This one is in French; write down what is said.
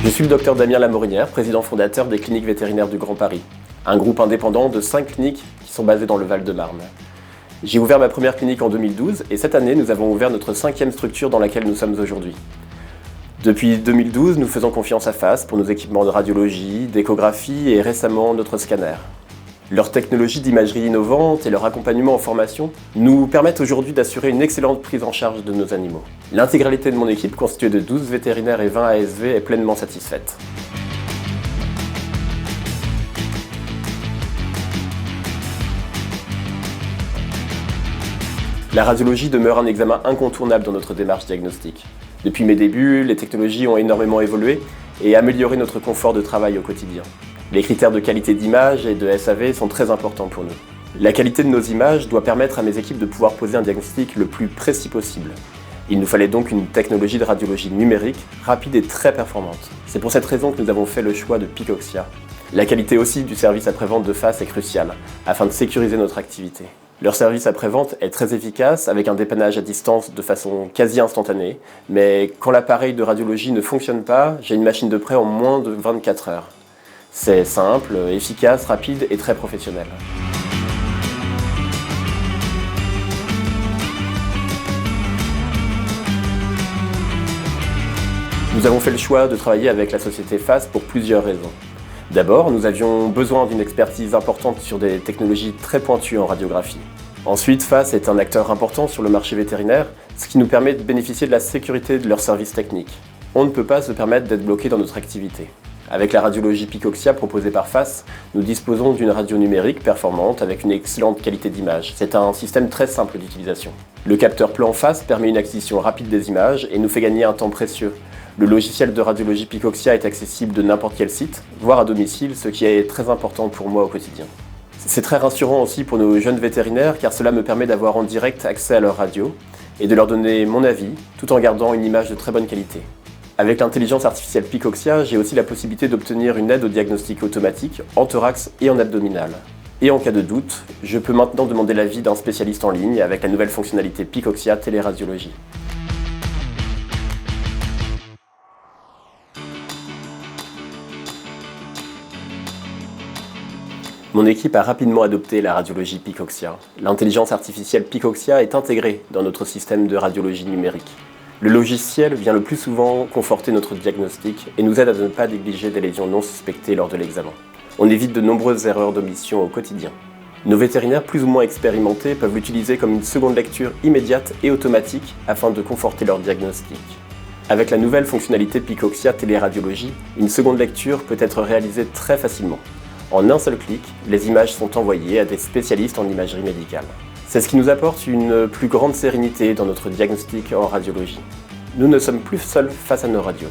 Je suis le docteur Damien Lamorinière, président fondateur des Cliniques Vétérinaires du Grand Paris, un groupe indépendant de 5 cliniques qui sont basées dans le Val-de-Marne. J'ai ouvert ma première clinique en 2012 et cette année, nous avons ouvert notre 5e structure dans laquelle nous sommes aujourd'hui. Depuis 2012, nous faisons confiance à FAS pour nos équipements de radiologie, d'échographie et récemment notre scanner. Leur technologie d'imagerie innovante et leur accompagnement en formation nous permettent aujourd'hui d'assurer une excellente prise en charge de nos animaux. L'intégralité de mon équipe, constituée de 12 vétérinaires et 20 ASV, est pleinement satisfaite. La radiologie demeure un examen incontournable dans notre démarche diagnostique. Depuis mes débuts, les technologies ont énormément évolué et amélioré notre confort de travail au quotidien. Les critères de qualité d'image et de SAV sont très importants pour nous. La qualité de nos images doit permettre à mes équipes de pouvoir poser un diagnostic le plus précis possible. Il nous fallait donc une technologie de radiologie numérique, rapide et très performante. C'est pour cette raison que nous avons fait le choix de Picoxia. La qualité aussi du service après-vente de FAS est cruciale, afin de sécuriser notre activité. Leur service après-vente est très efficace, avec un dépannage à distance de façon quasi instantanée, mais quand l'appareil de radiologie ne fonctionne pas, j'ai une machine de prêt en moins de 24 heures. C'est simple, efficace, rapide et très professionnel. Nous avons fait le choix de travailler avec la société FAS pour plusieurs raisons. D'abord, nous avions besoin d'une expertise importante sur des technologies très pointues en radiographie. Ensuite, FAS est un acteur important sur le marché vétérinaire, ce qui nous permet de bénéficier de la sécurité de leurs services techniques. On ne peut pas se permettre d'être bloqué dans notre activité. Avec la radiologie Picoxia proposée par FAS, nous disposons d'une radio numérique performante avec une excellente qualité d'image. C'est un système très simple d'utilisation. Le capteur plan FAS permet une acquisition rapide des images et nous fait gagner un temps précieux. Le logiciel de radiologie Picoxia est accessible de n'importe quel site, voire à domicile, ce qui est très important pour moi au quotidien. C'est très rassurant aussi pour nos jeunes vétérinaires car cela me permet d'avoir en direct accès à leur radio et de leur donner mon avis tout en gardant une image de très bonne qualité. Avec l'intelligence artificielle Picoxia, j'ai aussi la possibilité d'obtenir une aide au diagnostic automatique en thorax et en abdominal. Et en cas de doute, je peux maintenant demander l'avis d'un spécialiste en ligne avec la nouvelle fonctionnalité Picoxia Téléradiologie. Mon équipe a rapidement adopté la radiologie Picoxia. L'intelligence artificielle Picoxia est intégrée dans notre système de radiologie numérique. Le logiciel vient le plus souvent conforter notre diagnostic et nous aide à ne pas négliger des lésions non suspectées lors de l'examen. On évite de nombreuses erreurs d'omission au quotidien. Nos vétérinaires plus ou moins expérimentés peuvent l'utiliser comme une seconde lecture immédiate et automatique afin de conforter leur diagnostic. Avec la nouvelle fonctionnalité Picoxia Téléradiologie, une seconde lecture peut être réalisée très facilement. En un seul clic, les images sont envoyées à des spécialistes en imagerie médicale. C'est ce qui nous apporte une plus grande sérénité dans notre diagnostic en radiologie. Nous ne sommes plus seuls face à nos radios.